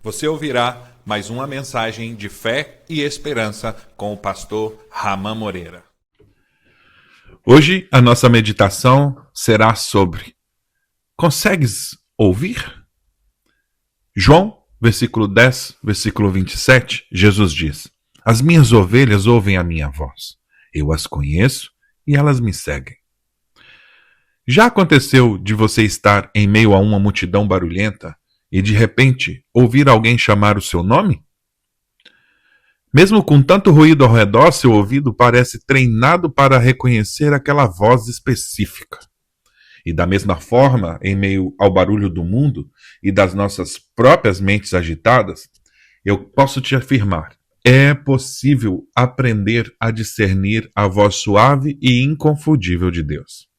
Você ouvirá mais uma mensagem de fé e esperança com o pastor Ramã Moreira. Hoje a nossa meditação será sobre: consegues ouvir? João, versículo 10, versículo 27, Jesus diz: as minhas ovelhas ouvem a minha voz. Eu as conheço e elas me seguem. Já aconteceu de você estar em meio a uma multidão barulhenta e de repente ouvir alguém chamar o seu nome? Mesmo com tanto ruído ao redor, seu ouvido parece treinado para reconhecer aquela voz específica. E da mesma forma, em meio ao barulho do mundo e das nossas próprias mentes agitadas, eu posso te afirmar: é possível aprender a discernir a voz suave e inconfundível de Deus.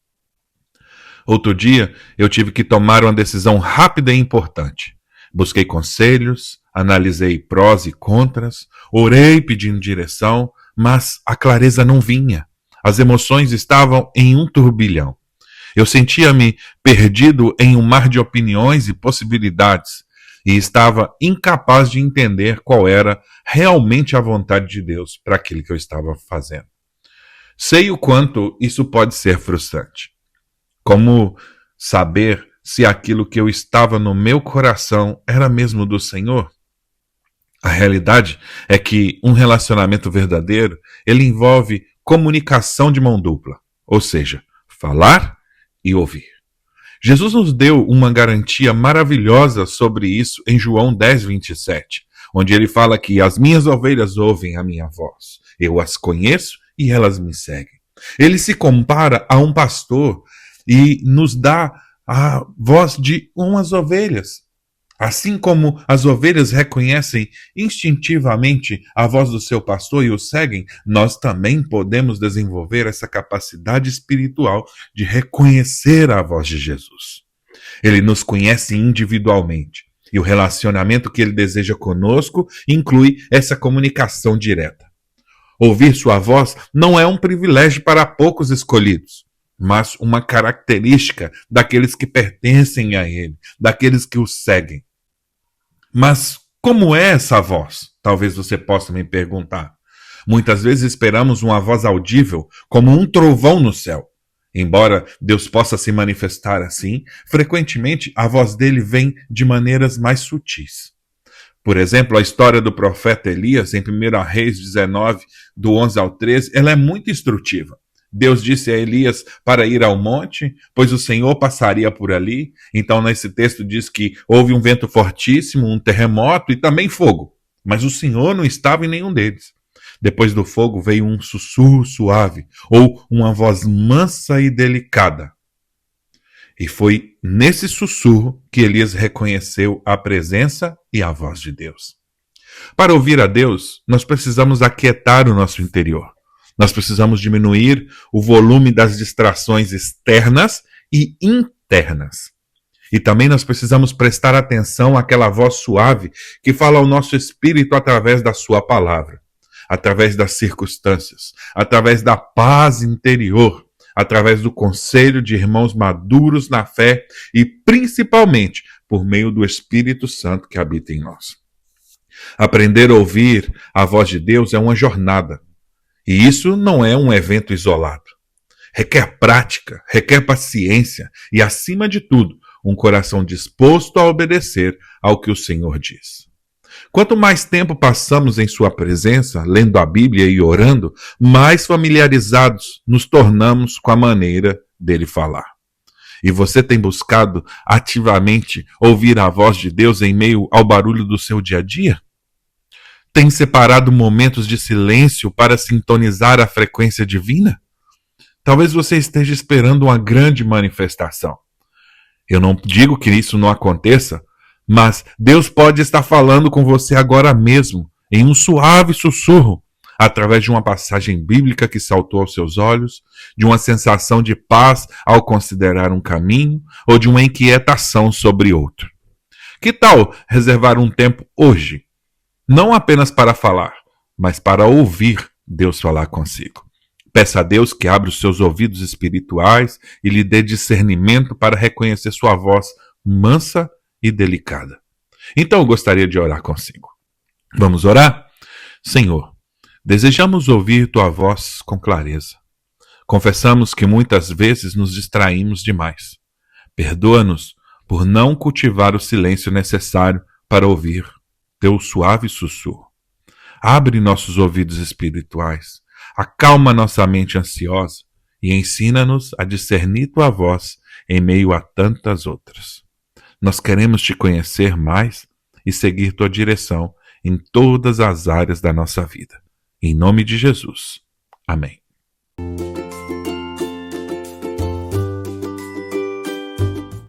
Outro dia, eu tive que tomar uma decisão rápida e importante. Busquei conselhos, analisei prós e contras, orei pedindo direção, mas a clareza não vinha. As emoções estavam em um turbilhão. Eu sentia-me perdido em um mar de opiniões e possibilidades e estava incapaz de entender qual era realmente a vontade de Deus para aquilo que eu estava fazendo. Sei o quanto isso pode ser frustrante. Como saber se aquilo que eu estava no meu coração era mesmo do Senhor? A realidade é que um relacionamento verdadeiro, ele envolve comunicação de mão dupla, ou seja, falar e ouvir. Jesus nos deu uma garantia maravilhosa sobre isso em João 10, 27, onde ele fala que as minhas ovelhas ouvem a minha voz. Eu as conheço e elas me seguem. Ele se compara a um pastor e nos dá a voz de umas ovelhas. Assim como as ovelhas reconhecem instintivamente a voz do seu pastor e o seguem, nós também podemos desenvolver essa capacidade espiritual de reconhecer a voz de Jesus. Ele nos conhece individualmente e o relacionamento que ele deseja conosco inclui essa comunicação direta. Ouvir sua voz não é um privilégio para poucos escolhidos, mas uma característica daqueles que pertencem a ele, daqueles que o seguem. Mas como é essa voz? Talvez você possa me perguntar. Muitas vezes esperamos uma voz audível, como um trovão no céu. Embora Deus possa se manifestar assim, frequentemente a voz dele vem de maneiras mais sutis. Por exemplo, a história do profeta Elias, em 1 Reis 19, do 11 ao 13, ela é muito instrutiva. Deus disse a Elias para ir ao monte, pois o Senhor passaria por ali. Então, nesse texto diz que houve um vento fortíssimo, um terremoto e também fogo. Mas o Senhor não estava em nenhum deles. Depois do fogo veio um sussurro suave, ou uma voz mansa e delicada. E foi nesse sussurro que Elias reconheceu a presença e a voz de Deus. Para ouvir a Deus, nós precisamos aquietar o nosso interior. Nós precisamos diminuir o volume das distrações externas e internas. E também nós precisamos prestar atenção àquela voz suave que fala ao nosso espírito através da sua palavra, através das circunstâncias, através da paz interior, através do conselho de irmãos maduros na fé e principalmente por meio do Espírito Santo que habita em nós. Aprender a ouvir a voz de Deus é uma jornada. E isso não é um evento isolado. Requer prática, requer paciência e, acima de tudo, um coração disposto a obedecer ao que o Senhor diz. Quanto mais tempo passamos em sua presença, lendo a Bíblia e orando, mais familiarizados nos tornamos com a maneira dele falar. E você tem buscado ativamente ouvir a voz de Deus em meio ao barulho do seu dia a dia? Tem separado momentos de silêncio para sintonizar a frequência divina? Talvez você esteja esperando uma grande manifestação. Eu não digo que isso não aconteça, mas Deus pode estar falando com você agora mesmo, em um suave sussurro, através de uma passagem bíblica que saltou aos seus olhos, de uma sensação de paz ao considerar um caminho, ou de uma inquietação sobre outro. Que tal reservar um tempo hoje? Não apenas para falar, mas para ouvir Deus falar consigo. Peça a Deus que abra os seus ouvidos espirituais e lhe dê discernimento para reconhecer sua voz mansa e delicada. Então eu gostaria de orar consigo. Vamos orar? Senhor, desejamos ouvir tua voz com clareza. Confessamos que muitas vezes nos distraímos demais. Perdoa-nos por não cultivar o silêncio necessário para ouvir teu suave sussurro. Abre nossos ouvidos espirituais, acalma nossa mente ansiosa e ensina-nos a discernir tua voz em meio a tantas outras. Nós queremos te conhecer mais e seguir tua direção em todas as áreas da nossa vida. Em nome de Jesus. Amém.